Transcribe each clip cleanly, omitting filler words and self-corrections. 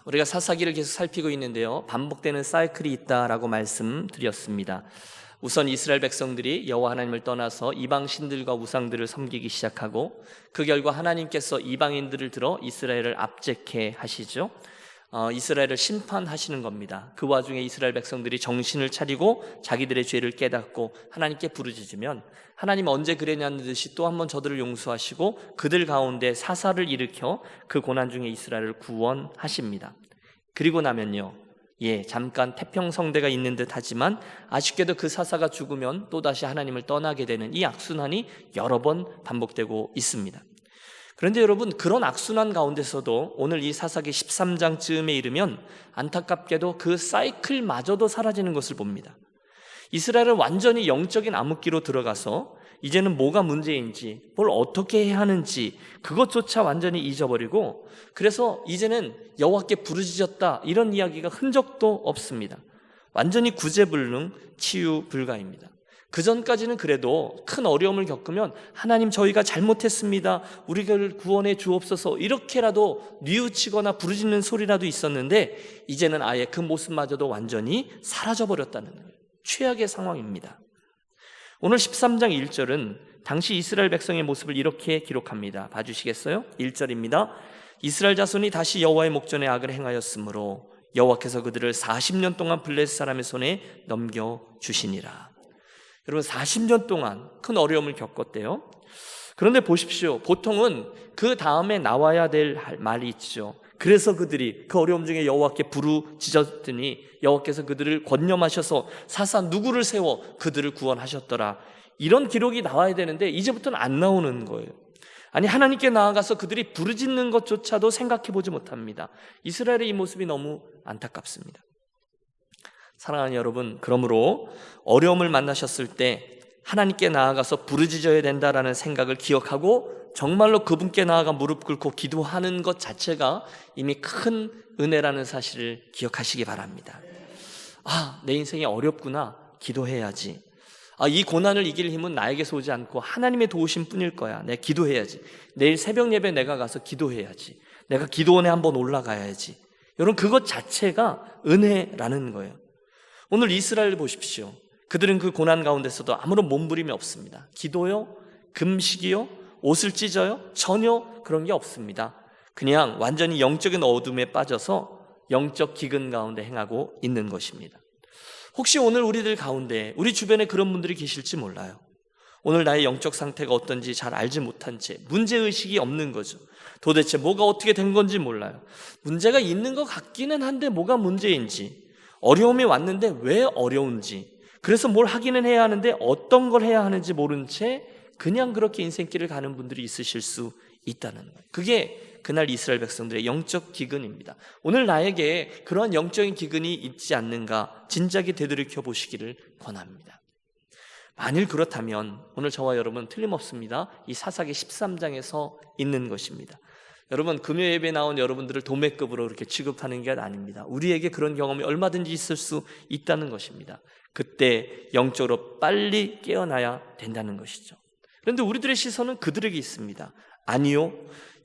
우리가 사사기를 계속 살피고 있는데요, 반복되는 사이클이 있다라고 말씀드렸습니다. 우선 이스라엘 백성들이 여호와 하나님을 떠나서 이방 신들과 우상들을 섬기기 시작하고, 그 결과 하나님께서 이방인들을 들어 이스라엘을 압제케 하시죠. 이스라엘을 심판하시는 겁니다. 그 와중에 이스라엘 백성들이 정신을 차리고 자기들의 죄를 깨닫고 하나님께 부르짖으면 하나님 언제 그랬냐는 듯이 또 한 번 저들을 용서하시고 그들 가운데 사사를 일으켜 그 고난 중에 이스라엘을 구원하십니다. 그리고 나면요, 잠깐 태평성대가 있는 듯 하지만 아쉽게도 그 사사가 죽으면 또다시 하나님을 떠나게 되는 이 악순환이 여러 번 반복되고 있습니다. 그런데 여러분, 그런 악순환 가운데서도 오늘 이 사사기 13장쯤에 이르면 안타깝게도 그 사이클마저도 사라지는 것을 봅니다. 이스라엘은 완전히 영적인 암흑기로 들어가서 이제는 뭐가 문제인지, 뭘 어떻게 해야 하는지 그것조차 완전히 잊어버리고, 그래서 이제는 여호와께 부르짖었다 이런 이야기가 흔적도 없습니다. 완전히 구제불능, 치유 불가입니다. 그 전까지는 그래도 큰 어려움을 겪으면 하나님 저희가 잘못했습니다, 우리를 구원해 주옵소서 이렇게라도 뉘우치거나 부르짖는 소리라도 있었는데, 이제는 아예 그 모습마저도 완전히 사라져버렸다는 거예요. 최악의 상황입니다. 오늘 13장 1절은 당시 이스라엘 백성의 모습을 이렇게 기록합니다. 봐주시겠어요? 1절입니다. 이스라엘 자손이 다시 여호와의 목전에 악을 행하였으므로 여호와께서 그들을 40년 동안 블레셋 사람의 손에 넘겨주시니라. 여러분, 40년 동안 큰 어려움을 겪었대요. 그런데 보십시오, 보통은 그 다음에 나와야 될 말이 있죠. 그래서 그들이 그 어려움 중에 여호와께 부르짖었더니 여호와께서 그들을 권념하셔서 사사 누구를 세워 그들을 구원하셨더라, 이런 기록이 나와야 되는데 이제부터는 안 나오는 거예요. 아니, 하나님께 나아가서 그들이 부르짖는 것조차도 생각해 보지 못합니다. 이스라엘의 이 모습이 너무 안타깝습니다. 사랑하는 여러분, 그러므로 어려움을 만나셨을 때 하나님께 나아가서 부르짖어야 된다라는 생각을 기억하고 정말로 그분께 나아가 무릎 꿇고 기도하는 것 자체가 이미 큰 은혜라는 사실을 기억하시기 바랍니다. 내 인생이 어렵구나, 기도해야지. 이 고난을 이길 힘은 나에게서 오지 않고 하나님의 도우심 뿐일 거야, 내가 기도해야지. 내일 새벽 예배 내가 가서 기도해야지. 내가 기도원에 한번 올라가야지. 여러분, 그것 자체가 은혜라는 거예요. 오늘 이스라엘을 보십시오. 그들은 그 고난 가운데서도 아무런 몸부림이 없습니다. 기도요? 금식이요? 옷을 찢어요? 전혀 그런 게 없습니다. 그냥 완전히 영적인 어둠에 빠져서 영적 기근 가운데 행하고 있는 것입니다. 혹시 오늘 우리들 가운데 우리 주변에 그런 분들이 계실지 몰라요. 오늘 나의 영적 상태가 어떤지 잘 알지 못한 채 문제의식이 없는 거죠. 도대체 뭐가 어떻게 된 건지 몰라요. 문제가 있는 것 같기는 한데 뭐가 문제인지, 어려움이 왔는데 왜 어려운지, 그래서 뭘 하기는 해야 하는데 어떤 걸 해야 하는지 모른 채 그냥 그렇게 인생길을 가는 분들이 있으실 수 있다는 거예요. 그게 그날 이스라엘 백성들의 영적 기근입니다. 오늘 나에게 그러한 영적인 기근이 있지 않는가 진작에 되돌이켜 보시기를 권합니다. 만일 그렇다면 오늘 저와 여러분 틀림없습니다. 이 사사기 13장에서 있는 것입니다. 여러분, 금요 예배에 나온 여러분들을 도매급으로 그렇게 취급하는 게 아닙니다. 우리에게 그런 경험이 얼마든지 있을 수 있다는 것입니다. 그때 영적으로 빨리 깨어나야 된다는 것이죠. 그런데 우리들의 시선은 그들에게 있습니다. 아니요,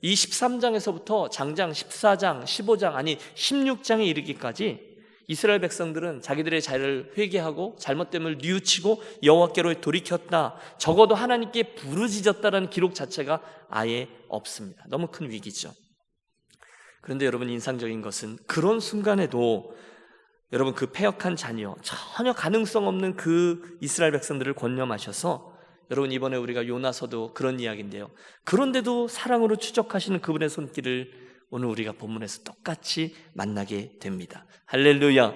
이 13장에서부터 장장 14장, 15장, 아니 16장에 이르기까지 이스라엘 백성들은 자기들의 죄를 회개하고 잘못됨을 뉘우치고 여호와께로 돌이켰다, 적어도 하나님께 부르짖었다라는 기록 자체가 아예 없습니다. 너무 큰 위기죠. 그런데 여러분, 인상적인 것은 그런 순간에도 여러분, 그 패역한 자녀, 전혀 가능성 없는 그 이스라엘 백성들을 권념하셔서, 여러분, 이번에 우리가 요나서도 그런 이야기인데요, 그런데도 사랑으로 추적하시는 그분의 손길을 오늘 우리가 본문에서 똑같이 만나게 됩니다. 할렐루야.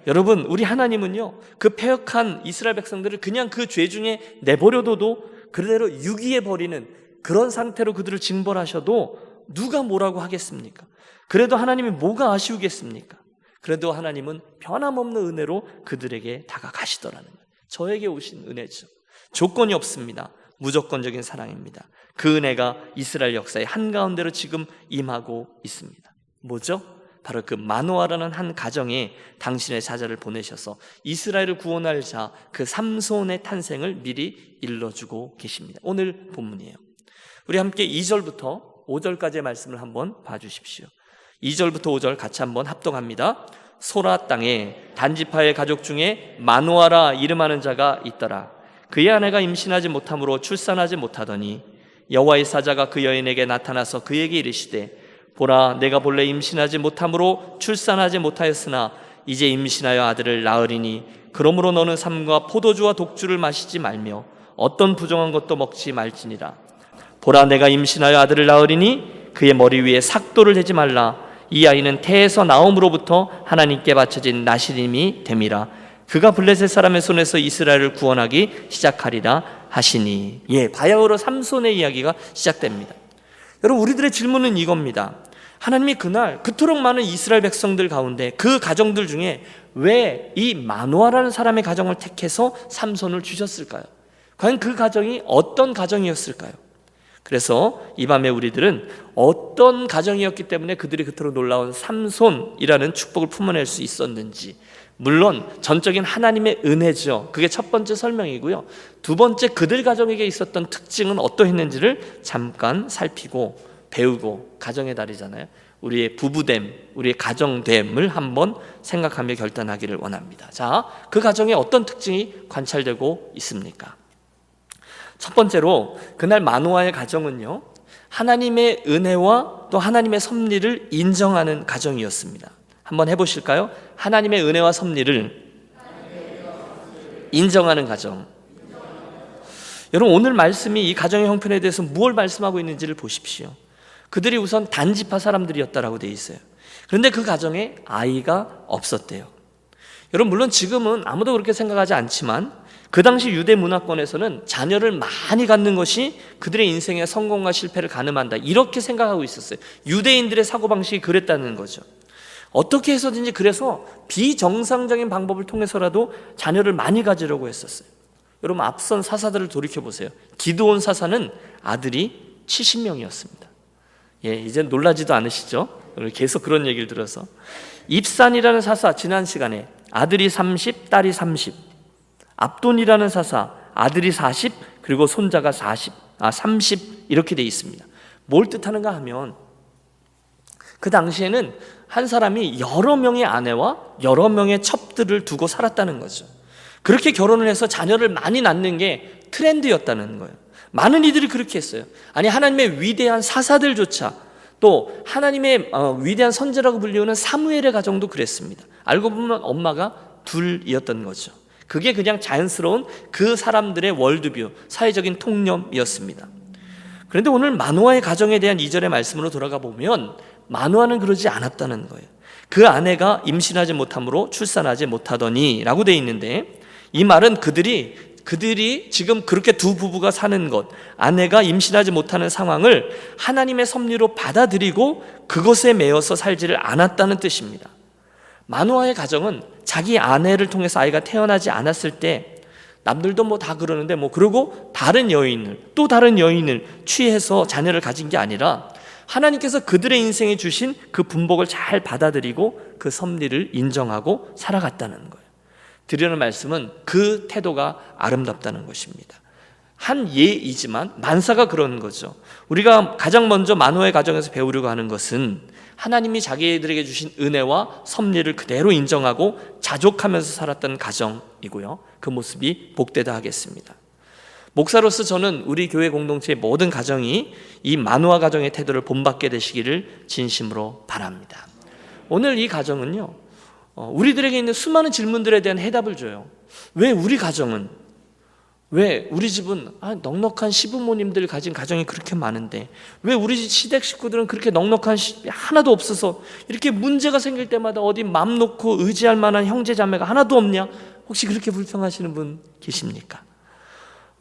여러분, 우리 하나님은요, 그 패역한 이스라엘 백성들을 그냥 그 죄 중에 내버려둬도 그대로 유기해버리는 그런 상태로 그들을 징벌하셔도 누가 뭐라고 하겠습니까? 그래도 하나님이 뭐가 아쉬우겠습니까? 그래도 하나님은 변함없는 은혜로 그들에게 다가가시더라는 거예요. 저에게 오신 은혜죠. 조건이 없습니다. 무조건적인 사랑입니다. 그 은혜가 이스라엘 역사의 한가운데로 지금 임하고 있습니다. 뭐죠? 바로 그 마노아라는 한 가정에 당신의 사자를 보내셔서 이스라엘을 구원할 자, 그 삼손의 탄생을 미리 일러주고 계십니다. 오늘 본문이에요. 우리 함께 2절부터 5절까지의 말씀을 한번 봐주십시오. 2절부터 5절 같이 한번 합동합니다. 소라 땅에 단지파의 가족 중에 마노아라 이름하는 자가 있더라. 그의 아내가 임신하지 못함으로 출산하지 못하더니 여호와의 사자가 그 여인에게 나타나서 그에게 이르시되 보라, 내가 본래 임신하지 못함으로 출산하지 못하였으나 이제 임신하여 아들을 낳으리니 그러므로 너는 삼과 포도주와 독주를 마시지 말며 어떤 부정한 것도 먹지 말지니라. 보라, 내가 임신하여 아들을 낳으리니 그의 머리 위에 삭도를 대지 말라. 이 아이는 태에서 나옴으로부터 하나님께 바쳐진 나시림이 됨이라. 그가 블레셋 사람의 손에서 이스라엘을 구원하기 시작하리라 하시니. 바야흐로 삼손의 이야기가 시작됩니다. 여러분, 우리들의 질문은 이겁니다. 하나님이 그날 그토록 많은 이스라엘 백성들 가운데 그 가정들 중에 왜 이 마노아라는 사람의 가정을 택해서 삼손을 주셨을까요? 과연 그 가정이 어떤 가정이었을까요? 그래서 이 밤에 우리들은 어떤 가정이었기 때문에 그들이 그토록 놀라운 삼손이라는 축복을 품어낼 수 있었는지, 물론 전적인 하나님의 은혜죠. 그게 첫 번째 설명이고요. 두 번째, 그들 가정에게 있었던 특징은 어떠했는지를 잠깐 살피고 배우고, 가정의 달이잖아요, 우리의 부부됨, 우리의 가정됨을 한번 생각하며 결단하기를 원합니다. 자, 그 가정에 어떤 특징이 관찰되고 있습니까? 첫 번째로 그날 마노아의 가정은요, 하나님의 은혜와 또 하나님의 섭리를 인정하는 가정이었습니다. 한번 해보실까요? 하나님의 은혜와 섭리를 인정하는 가정. 여러분, 오늘 말씀이 이 가정의 형편에 대해서 무엇을 말씀하고 있는지를 보십시오. 그들이 우선 단지파 사람들이었다라고 되어 있어요. 그런데 그 가정에 아이가 없었대요. 여러분, 물론 지금은 아무도 그렇게 생각하지 않지만 그 당시 유대 문화권에서는 자녀를 많이 갖는 것이 그들의 인생의 성공과 실패를 가늠한다, 이렇게 생각하고 있었어요. 유대인들의 사고방식이 그랬다는 거죠. 어떻게 해서든지 그래서 비정상적인 방법을 통해서라도 자녀를 많이 가지려고 했었어요. 여러분, 앞선 사사들을 돌이켜보세요. 기드온 사사는 아들이 70명이었습니다. 이제 놀라지도 않으시죠? 계속 그런 얘기를 들어서. 입산이라는 사사, 지난 시간에 아들이 30, 딸이 30. 압돈이라는 사사, 아들이 40, 그리고 손자가 30 이렇게 돼 있습니다. 뭘 뜻하는가 하면 그 당시에는 한 사람이 여러 명의 아내와 여러 명의 첩들을 두고 살았다는 거죠. 그렇게 결혼을 해서 자녀를 많이 낳는 게 트렌드였다는 거예요. 많은 이들이 그렇게 했어요. 아니, 하나님의 위대한 사사들조차, 또 하나님의 위대한 선지자라고 불리우는 사무엘의 가정도 그랬습니다. 알고 보면 엄마가 둘이었던 거죠. 그게 그냥 자연스러운 그 사람들의 월드뷰, 사회적인 통념이었습니다. 그런데 오늘 마노아의 가정에 대한 2절의 말씀으로 돌아가 보면 마노아는 그러지 않았다는 거예요. 그 아내가 임신하지 못함으로 출산하지 못하더니 라고 되어 있는데, 이 말은 그들이 지금 그렇게 두 부부가 사는 것, 아내가 임신하지 못하는 상황을 하나님의 섭리로 받아들이고 그것에 매여서 살지를 않았다는 뜻입니다. 마노아의 가정은 자기 아내를 통해서 아이가 태어나지 않았을 때 남들도 뭐 다 그러는데 그러고 다른 여인을 취해서 자녀를 가진 게 아니라 하나님께서 그들의 인생에 주신 그 분복을 잘 받아들이고 그 섭리를 인정하고 살아갔다는 거예요. 드리는 말씀은 그 태도가 아름답다는 것입니다. 한 예이지만 만사가 그런 거죠. 우리가 가장 먼저 마노아의 가정에서 배우려고 하는 것은 하나님이 자기들에게 주신 은혜와 섭리를 그대로 인정하고 자족하면서 살았던 가정이고요. 그 모습이 복되다 하겠습니다. 목사로서 저는 우리 교회 공동체의 모든 가정이 이 마노아 가정의 태도를 본받게 되시기를 진심으로 바랍니다. 오늘 이 가정은요, 우리들에게 있는 수많은 질문들에 대한 해답을 줘요. 왜 우리 가정은, 왜 우리 집은 넉넉한 시부모님들 가진 가정이 그렇게 많은데 왜 우리 시댁 식구들은 그렇게 넉넉한 하나도 없어서 이렇게 문제가 생길 때마다 어디 맘 놓고 의지할 만한 형제 자매가 하나도 없냐? 혹시 그렇게 불평하시는 분 계십니까?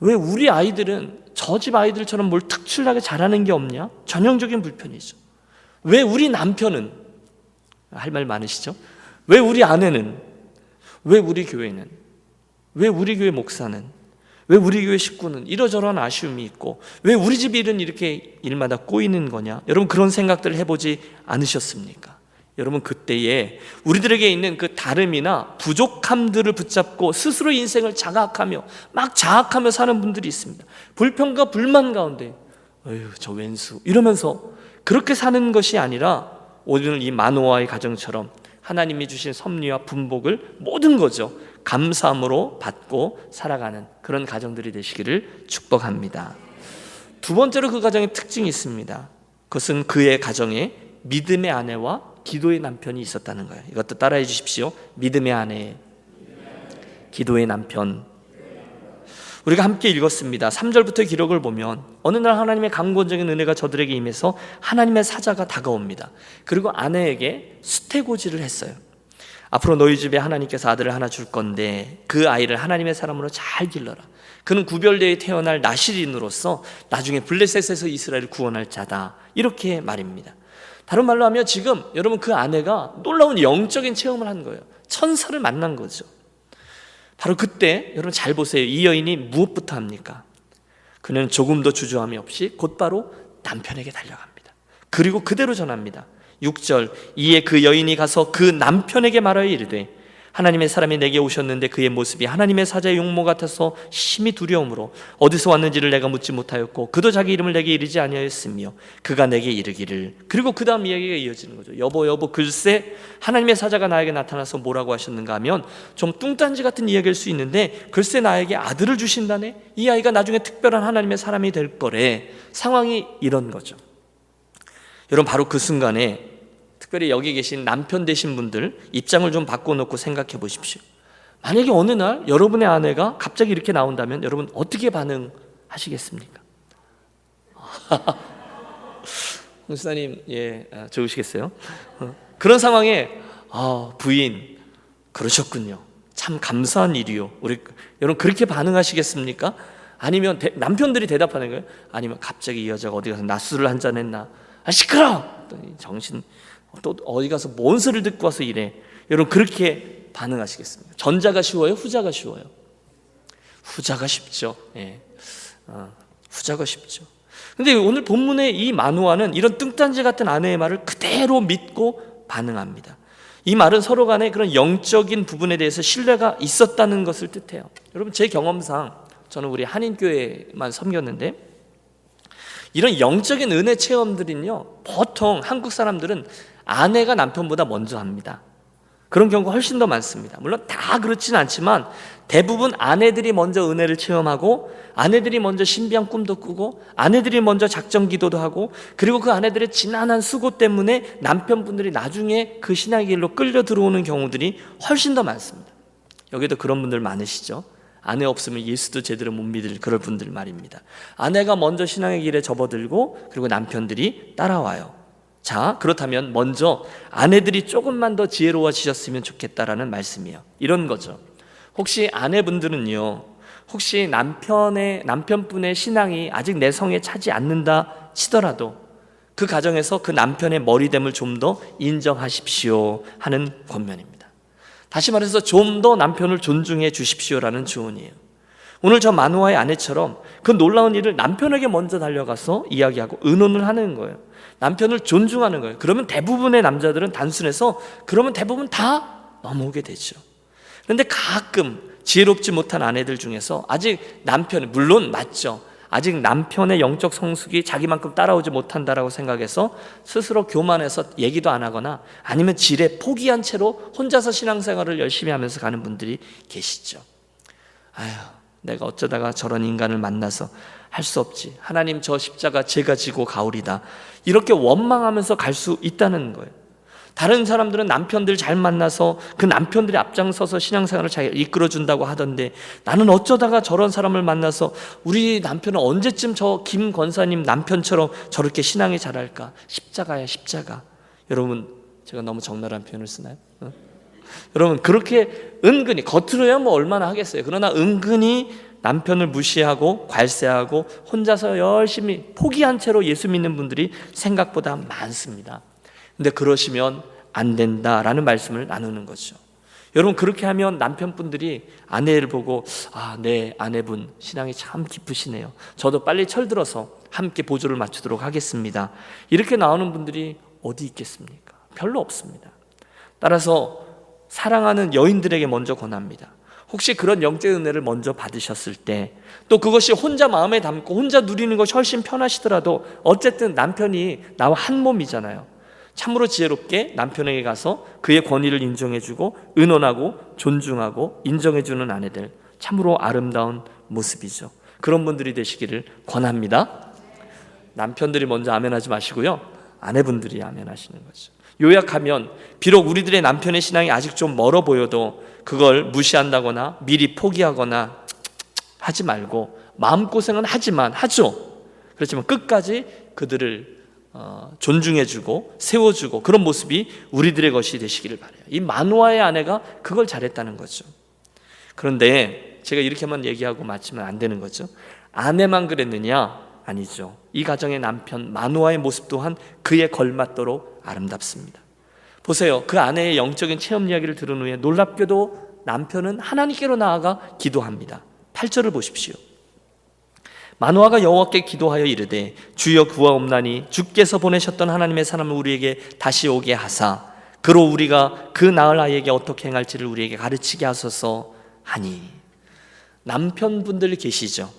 왜 우리 아이들은 저 집 아이들처럼 뭘 특출나게 잘하는 게 없냐? 전형적인 불편이죠. 왜 우리 남편은, 할 말 많으시죠? 왜 우리 아내는, 왜 우리 교회는, 왜 우리 교회 목사는, 왜 우리 교회 식구는 이러저러한 아쉬움이 있고 왜 우리 집 일은 이렇게 일마다 꼬이는 거냐? 여러분, 그런 생각들을 해보지 않으셨습니까? 여러분, 그때에 우리들에게 있는 그 다름이나 부족함들을 붙잡고 스스로 인생을 자각하며 막 자학하며 사는 분들이 있습니다. 불평과 불만 가운데 어휴 저 왼수 이러면서 그렇게 사는 것이 아니라 오늘 이 마노아의 가정처럼 하나님이 주신 섭리와 분복을 모든 거죠 감사함으로 받고 살아가는 그런 가정들이 되시기를 축복합니다. 두 번째로 그 가정의 특징이 있습니다. 그것은 그의 가정에 믿음의 아내와 기도의 남편이 있었다는 거예요. 이것도 따라해 주십시오. 믿음의 아내, 기도의 남편. 우리가 함께 읽었습니다. 3절부터 기록을 보면 어느 날 하나님의 강권적인 은혜가 저들에게 임해서 하나님의 사자가 다가옵니다. 그리고 아내에게 수태고지를 했어요. 앞으로 너희 집에 하나님께서 아들을 하나 줄 건데 그 아이를 하나님의 사람으로 잘 길러라. 그는 구별되어 태어날 나실인으로서 나중에 블레셋에서 이스라엘을 구원할 자다. 이렇게 말입니다. 다른 말로 하면 지금 여러분 그 아내가 놀라운 영적인 체험을 한 거예요. 천사를 만난 거죠. 바로 그때 여러분 잘 보세요. 이 여인이 무엇부터 합니까? 그는 조금도 주저함이 없이 곧바로 남편에게 달려갑니다. 그리고 그대로 전합니다. 6절 이에 그 여인이 가서 그 남편에게 말하여 이르되 하나님의 사람이 내게 오셨는데 그의 모습이 하나님의 사자의 용모 같아서 심히 두려움으로 어디서 왔는지를 내가 묻지 못하였고 그도 자기 이름을 내게 이르지 아니하였으며 그가 내게 이르기를. 그리고 그 다음 이야기가 이어지는 거죠. 여보 글쎄 하나님의 사자가 나에게 나타나서 뭐라고 하셨는가 하면 좀 뚱딴지 같은 이야기일 수 있는데 글쎄 나에게 아들을 주신다네. 이 아이가 나중에 특별한 하나님의 사람이 될 거래. 상황이 이런 거죠. 여러분 바로 그 순간에 특별히 여기 계신 남편 되신 분들 입장을 좀 바꿔놓고 생각해 보십시오. 만약에 어느 날 여러분의 아내가 갑자기 이렇게 나온다면 여러분 어떻게 반응하시겠습니까? 홍수사님 좋으시겠어요? 그런 상황에 부인 그러셨군요. 참 감사한 일이요. 여러분 그렇게 반응하시겠습니까? 아니면 남편들이 대답하는 거예요? 아니면 갑자기 이 여자가 어디 가서 낮술을 한잔 했나? 시끄러워! 정신 또 어디 가서 뭔 소리를 듣고 와서 이래. 여러분 그렇게 반응하시겠습니까? 전자가 쉬워요? 후자가 쉬워요? 후자가 쉽죠. 후자가 쉽죠. 근데 오늘 본문의 이 마누아는 이런 뚱딴지 같은 아내의 말을 그대로 믿고 반응합니다. 이 말은 서로 간에 그런 영적인 부분에 대해서 신뢰가 있었다는 것을 뜻해요. 여러분 제 경험상 저는 우리 한인교회만 섬겼는데 이런 영적인 은혜 체험들은요 보통 한국 사람들은 아내가 남편보다 먼저 합니다. 그런 경우가 훨씬 더 많습니다. 물론 다 그렇지는 않지만 대부분 아내들이 먼저 은혜를 체험하고 아내들이 먼저 신비한 꿈도 꾸고 아내들이 먼저 작정 기도도 하고 그리고 그 아내들의 지난한 수고 때문에 남편분들이 나중에 그 신앙의 길로 끌려 들어오는 경우들이 훨씬 더 많습니다. 여기도 그런 분들 많으시죠? 아내 없으면 예수도 제대로 못 믿을 그럴 분들 말입니다. 아내가 먼저 신앙의 길에 접어들고 그리고 남편들이 따라와요. 자, 그렇다면 먼저 아내들이 조금만 더 지혜로워지셨으면 좋겠다라는 말씀이에요. 이런 거죠. 혹시 아내분들은요, 혹시 남편분의 신앙이 아직 내 성에 차지 않는다 치더라도 그 가정에서 그 남편의 머리됨을 좀 더 인정하십시오 하는 권면입니다. 다시 말해서 좀 더 남편을 존중해 주십시오라는 조언이에요. 오늘 저 마누아의 아내처럼 그 놀라운 일을 남편에게 먼저 달려가서 이야기하고 의논을 하는 거예요. 남편을 존중하는 거예요. 그러면 대부분의 남자들은 단순해서 그러면 대부분 다 넘어오게 되죠. 그런데 가끔 지혜롭지 못한 아내들 중에서 아직 남편이 물론 맞죠. 아직 남편의 영적 성숙이 자기만큼 따라오지 못한다라고 생각해서 스스로 교만해서 얘기도 안 하거나 아니면 지레 포기한 채로 혼자서 신앙생활을 열심히 하면서 가는 분들이 계시죠. 아휴, 내가 어쩌다가 저런 인간을 만나서 할 수 없지. 하나님 저 십자가 제가 지고 가오리다. 이렇게 원망하면서 갈 수 있다는 거예요. 다른 사람들은 남편들 잘 만나서 그 남편들이 앞장서서 신앙생활을 잘 이끌어준다고 하던데 나는 어쩌다가 저런 사람을 만나서 우리 남편은 언제쯤 저 김 권사님 남편처럼 저렇게 신앙이 자랄까? 십자가야 십자가. 여러분 제가 너무 적나라한 표현을 쓰나요? 여러분 그렇게 은근히 겉으로야 뭐 얼마나 하겠어요. 그러나 은근히 남편을 무시하고 괄세하고 혼자서 열심히 포기한 채로 예수 믿는 분들이 생각보다 많습니다. 근데 그러시면 안 된다라는 말씀을 나누는 거죠. 여러분 그렇게 하면 남편분들이 아내를 보고 네 아내분 신앙이 참 깊으시네요. 저도 빨리 철들어서 함께 보조를 맞추도록 하겠습니다. 이렇게 나오는 분들이 어디 있겠습니까? 별로 없습니다. 따라서 사랑하는 여인들에게 먼저 권합니다. 혹시 그런 영적 은혜를 먼저 받으셨을 때 또 그것이 혼자 마음에 담고 혼자 누리는 것이 훨씬 편하시더라도 어쨌든 남편이 나와 한 몸이잖아요. 참으로 지혜롭게 남편에게 가서 그의 권위를 인정해주고 의논하고 존중하고 인정해주는 아내들, 참으로 아름다운 모습이죠. 그런 분들이 되시기를 권합니다. 남편들이 먼저 아멘하지 마시고요, 아내분들이 아멘하시는 거죠. 요약하면 비록 우리들의 남편의 신앙이 아직 좀 멀어 보여도 그걸 무시한다거나 미리 포기하거나 하지 말고, 마음고생은 하지만 하죠. 그렇지만 끝까지 그들을 존중해주고 세워주고, 그런 모습이 우리들의 것이 되시기를 바라요. 이 마노아의 아내가 그걸 잘했다는 거죠. 그런데 제가 이렇게만 얘기하고 마치면 안 되는 거죠. 아내만 그랬느냐? 아니죠. 이 가정의 남편 마노아의 모습 또한 그에 걸맞도록 아름답습니다. 보세요. 그 아내의 영적인 체험 이야기를 들은 후에 놀랍게도 남편은 하나님께로 나아가 기도합니다. 8절을 보십시오. 마노아가 여호와께 기도하여 이르되 주여 구하옵나니 주께서 보내셨던 하나님의 사람을 우리에게 다시 오게 하사 그로 우리가 그 낳을 아이에게 어떻게 행할지를 우리에게 가르치게 하소서 하니. 남편분들 계시죠?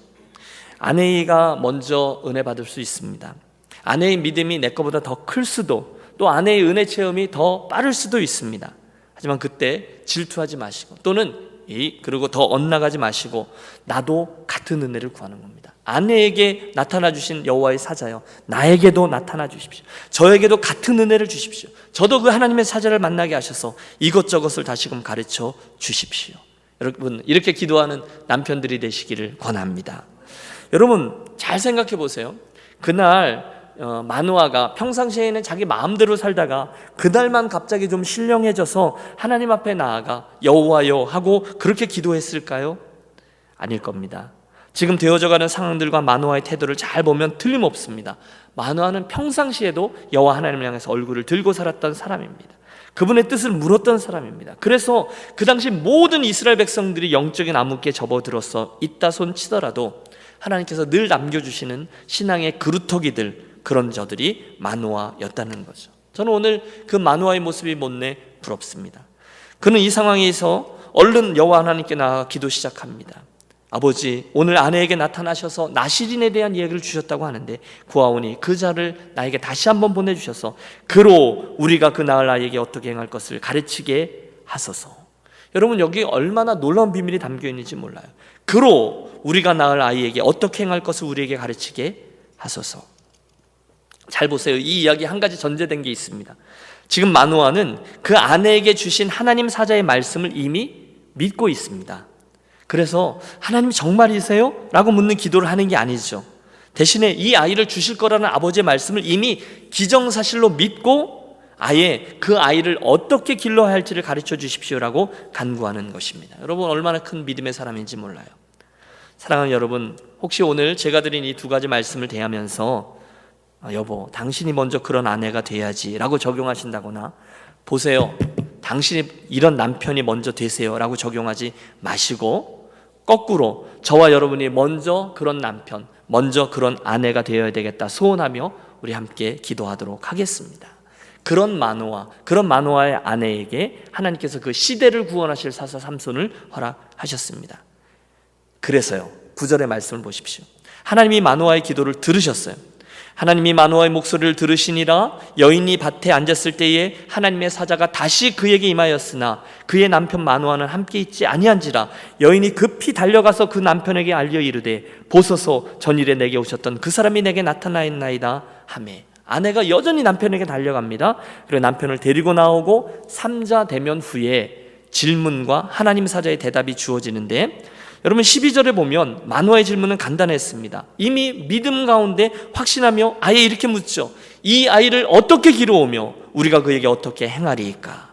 아내가 먼저 은혜 받을 수 있습니다. 아내의 믿음이 내 것보다 더 클 수도, 또 아내의 은혜 체험이 더 빠를 수도 있습니다. 하지만 그때 질투하지 마시고, 또는 그리고 더 엇나가지 마시고, 나도 같은 은혜를 구하는 겁니다. 아내에게 나타나 주신 여호와의 사자여, 나에게도 나타나 주십시오. 저에게도 같은 은혜를 주십시오. 저도 그 하나님의 사자를 만나게 하셔서 이것저것을 다시금 가르쳐 주십시오. 여러분, 이렇게 기도하는 남편들이 되시기를 권합니다. 여러분, 잘 생각해 보세요. 그날 마노아가 평상시에는 자기 마음대로 살다가 그날만 갑자기 좀 신령해져서 하나님 앞에 나아가 여호와여 하고 그렇게 기도했을까요? 아닐 겁니다. 지금 되어져가는 상황들과 마노아의 태도를 잘 보면 틀림없습니다. 마노아는 평상시에도 여호와 하나님을 향해서 얼굴을 들고 살았던 사람입니다. 그분의 뜻을 물었던 사람입니다. 그래서 그 당시 모든 이스라엘 백성들이 영적인 암흑기에 접어들어서 있다 손 치더라도 하나님께서 늘 남겨주시는 신앙의 그루터기들, 그런 저들이 마노아였다는 거죠. 저는 오늘 그 마노아의 모습이 못내 부럽습니다. 그는 이 상황에서 얼른 여호와 하나님께 나아가 기도 시작합니다. 아버지, 오늘 아내에게 나타나셔서 나실인에 대한 이야기를 주셨다고 하는데 구하오니 그 자를 나에게 다시 한번 보내주셔서 그로 우리가 그 낳을 아이에게 어떻게 행할 것을 가르치게 하소서. 여러분, 여기 얼마나 놀라운 비밀이 담겨 있는지 몰라요. 그로 우리가 낳을 아이에게 어떻게 행할 것을 우리에게 가르치게 하소서. 잘 보세요. 이 이야기 한 가지 전제된 게 있습니다. 지금 마노아는 그 아내에게 주신 하나님 사자의 말씀을 이미 믿고 있습니다. 그래서 하나님이 정말이세요? 라고 묻는 기도를 하는 게 아니죠. 대신에 이 아이를 주실 거라는 아버지의 말씀을 이미 기정사실로 믿고 아예 그 아이를 어떻게 길러야 할지를 가르쳐 주십시오라고 간구하는 것입니다. 여러분, 얼마나 큰 믿음의 사람인지 몰라요. 사랑하는 여러분, 혹시 오늘 제가 드린 이 두 가지 말씀을 대하면서 여보, 당신이 먼저 그런 아내가 돼야지 라고 적용하신다거나, 보세요, 당신이 이런 남편이 먼저 되세요 라고 적용하지 마시고 거꾸로 저와 여러분이 먼저 그런 남편, 먼저 그런 아내가 되어야 되겠다 소원하며 우리 함께 기도하도록 하겠습니다. 그런 마노아의 아내에게 하나님께서 그 시대를 구원하실 사사 삼손을 허락하셨습니다. 그래서요, 9절의 말씀을 보십시오. 하나님이 마노아의 기도를 들으셨어요. 하나님이 마노아의 목소리를 들으시니라. 여인이 밭에 앉았을 때에 하나님의 사자가 다시 그에게 임하였으나 그의 남편 마노아는 함께 있지 아니한지라. 여인이 급히 달려가서 그 남편에게 알려 이르되 보소서, 전일에 내게 오셨던 그 사람이 내게 나타나있나이다 하매. 아내가 여전히 남편에게 달려갑니다. 그리고 남편을 데리고 나오고 3자 대면 후에 질문과 하나님 사자의 대답이 주어지는데, 여러분 12절에 보면 마노아의 질문은 간단했습니다. 이미 믿음 가운데 확신하며 아예 이렇게 묻죠. 이 아이를 어떻게 기르오며 우리가 그에게 어떻게 행하리이까.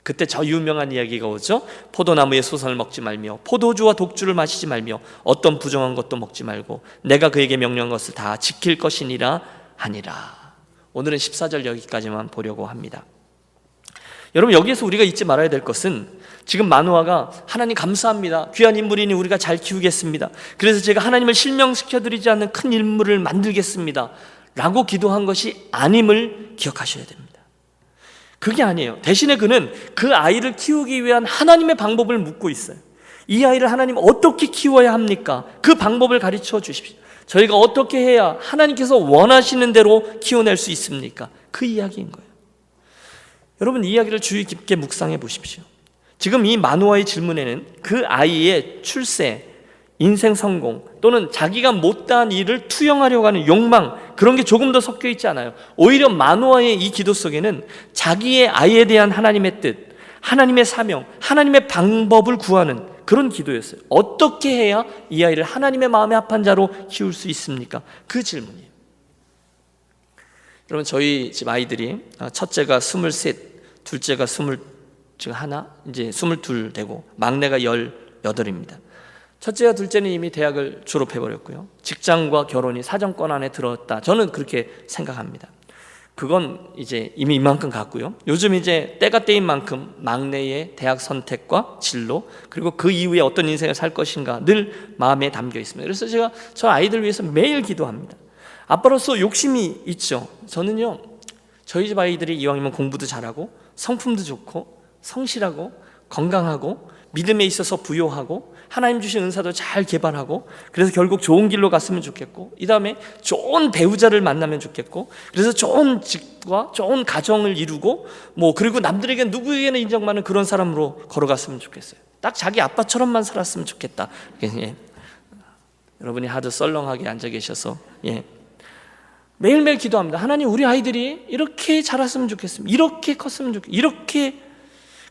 그때 저 유명한 이야기가 오죠. 포도나무의 소선을 먹지 말며 포도주와 독주를 마시지 말며 어떤 부정한 것도 먹지 말고 내가 그에게 명령한 것을 다 지킬 것이니라 하니라. 오늘은 14절 여기까지만 보려고 합니다. 여러분, 여기에서 우리가 잊지 말아야 될 것은 지금 마노아가 하나님 감사합니다, 귀한 인물이니 우리가 잘 키우겠습니다, 그래서 제가 하나님을 실명시켜드리지 않는 큰 인물을 만들겠습니다 라고 기도한 것이 아님을 기억하셔야 됩니다. 그게 아니에요. 대신에 그는 그 아이를 키우기 위한 하나님의 방법을 묻고 있어요. 이 아이를 하나님 어떻게 키워야 합니까? 그 방법을 가르쳐 주십시오. 저희가 어떻게 해야 하나님께서 원하시는 대로 키워낼 수 있습니까? 그 이야기인 거예요. 여러분, 이 이야기를 주의 깊게 묵상해 보십시오. 지금 이 마노아의 질문에는 그 아이의 출세, 인생 성공 또는 자기가 못다한 일을 투영하려고 하는 욕망, 그런 게 조금 더 섞여 있지 않아요. 오히려 마노아의 이 기도 속에는 자기의 아이에 대한 하나님의 뜻, 하나님의 사명, 하나님의 방법을 구하는 그런 기도였어요. 어떻게 해야 이 아이를 하나님의 마음에 합한 자로 키울 수 있습니까? 그 질문이에요. 여러분, 저희 집 아이들이 첫째가 23, 둘째가 21, 이제 22 되고 막내가 18입니다. 첫째와 둘째는 이미 대학을 졸업해버렸고요. 직장과 결혼이 사정권 안에 들어왔다. 저는 그렇게 생각합니다. 그건 이제 이미 이만큼 갔고요. 요즘 이제 때가 때인 만큼 막내의 대학 선택과 진로, 그리고 그 이후에 어떤 인생을 살 것인가 늘 마음에 담겨 있습니다. 그래서 제가 저 아이들 위해서 매일 기도합니다. 아빠로서 욕심이 있죠. 저는요, 저희 집 아이들이 이왕이면 공부도 잘하고 성품도 좋고 성실하고 건강하고 믿음에 있어서 부요하고 하나님 주신 은사도 잘 개발하고, 그래서 결국 좋은 길로 갔으면 좋겠고, 이 다음에 좋은 배우자를 만나면 좋겠고, 그래서 좋은 직과 좋은 가정을 이루고, 그리고 남들에게 누구에게는 인정받는 그런 사람으로 걸어갔으면 좋겠어요. 딱 자기 아빠처럼만 살았으면 좋겠다. 예. 여러분이 하도 썰렁하게 앉아 계셔서 매일매일 기도합니다. 하나님, 우리 아이들이 이렇게 자랐으면 좋겠습니다. 이렇게 컸으면 좋겠습니다. 이렇게.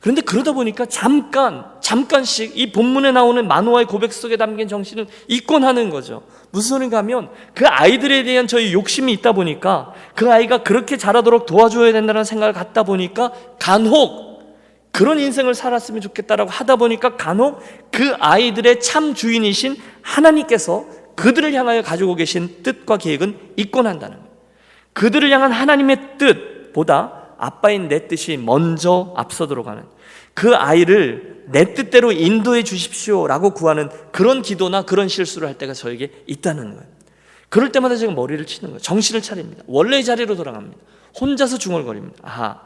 그런데 그러다 보니까 잠깐씩 이 본문에 나오는 마노아의 고백 속에 담긴 정신을 잊곤 하는 거죠. 무슨 소린가 하면 그 아이들에 대한 저희 욕심이 있다 보니까, 그 아이가 그렇게 자라도록 도와줘야 된다는 생각을 갖다 보니까 간혹 그런 인생을 살았으면 좋겠다라고 하다 보니까 간혹 그 아이들의 참 주인이신 하나님께서 그들을 향하여 가지고 계신 뜻과 계획은 잊곤 한다는 거예요. 그들을 향한 하나님의 뜻보다 아빠인 내 뜻이 먼저 앞서도록 하는, 그 아이를 내 뜻대로 인도해 주십시오라고 구하는 그런 기도나 그런 실수를 할 때가 저에게 있다는 거예요. 그럴 때마다 제가 머리를 치는 거예요. 정신을 차립니다. 원래의 자리로 돌아갑니다. 혼자서 중얼거립니다. 아하,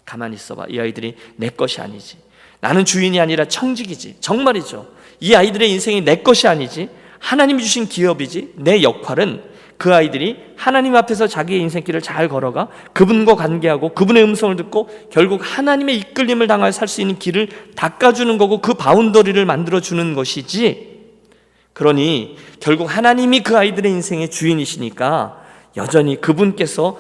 가만히 있어봐. 이 아이들이 내 것이 아니지. 나는 주인이 아니라 청직이지. 정말이죠. 이 아이들의 인생이 내 것이 아니지. 하나님이 주신 기업이지. 내 역할은 그 아이들이 하나님 앞에서 자기의 인생길을 잘 걸어가 그분과 관계하고 그분의 음성을 듣고 결국 하나님의 이끌림을 당하여 살 수 있는 길을 닦아주는 거고, 그 바운더리를 만들어주는 것이지. 그러니 결국 하나님이 그 아이들의 인생의 주인이시니까 여전히 그분께서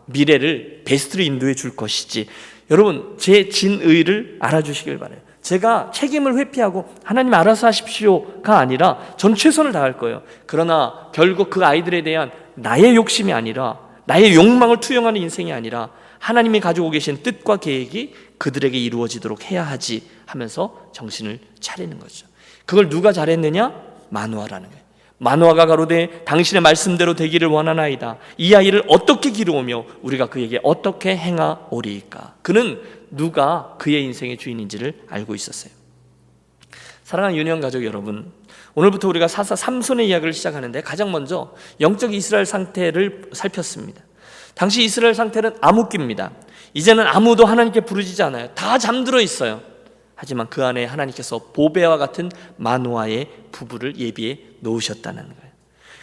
미래를 베스트로 인도해 줄 것이지. 여러분, 제 진의를 알아주시길 바라요. 제가 책임을 회피하고 하나님 알아서 하십시오가 아니라 전 최선을 다할 거예요. 그러나 결국 그 아이들에 대한 나의 욕심이 아니라, 나의 욕망을 투영하는 인생이 아니라 하나님이 가지고 계신 뜻과 계획이 그들에게 이루어지도록 해야 하지 하면서 정신을 차리는 거죠. 그걸 누가 잘했느냐? 마노아라는 거예요. 마노아가 가로되 당신의 말씀대로 되기를 원하나이다. 이 아이를 어떻게 기르오며 우리가 그에게 어떻게 행하오리이까. 그는 누가 그의 인생의 주인인지를 알고 있었어요. 사랑하는 유년 가족 여러분, 오늘부터 우리가 사사 삼손의 이야기를 시작하는데 가장 먼저 영적 이스라엘 상태를 살폈습니다. 당시 이스라엘 상태는 암흑기입니다. 이제는 아무도 하나님께 부르짖지 않아요. 다 잠들어 있어요. 하지만 그 안에 하나님께서 보배와 같은 마노아의 부부를 예비해 놓으셨다는 거예요.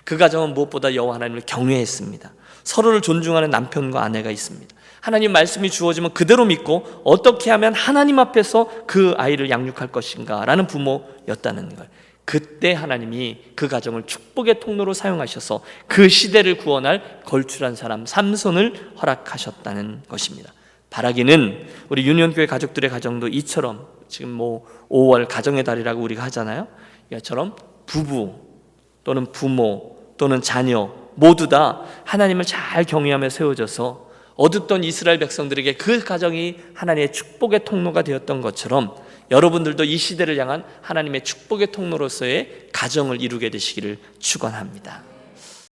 그 가정은 무엇보다 여호와 하나님을 경외했습니다. 서로를 존중하는 남편과 아내가 있습니다. 하나님 말씀이 주어지면 그대로 믿고 어떻게 하면 하나님 앞에서 그 아이를 양육할 것인가 라는 부모였다는 걸. 그때 하나님이 그 가정을 축복의 통로로 사용하셔서 그 시대를 구원할 걸출한 사람 삼손을 허락하셨다는 것입니다. 바라기는 우리 유년교회 가족들의 가정도 이처럼, 지금 5월 가정의 달이라고 우리가 하잖아요. 이처럼 부부 또는 부모 또는 자녀 모두 다 하나님을 잘 경외하며 세워져서 어둡던 이스라엘 백성들에게 그 가정이 하나님의 축복의 통로가 되었던 것처럼 여러분들도 이 시대를 향한 하나님의 축복의 통로로서의 가정을 이루게 되시기를 축원합니다.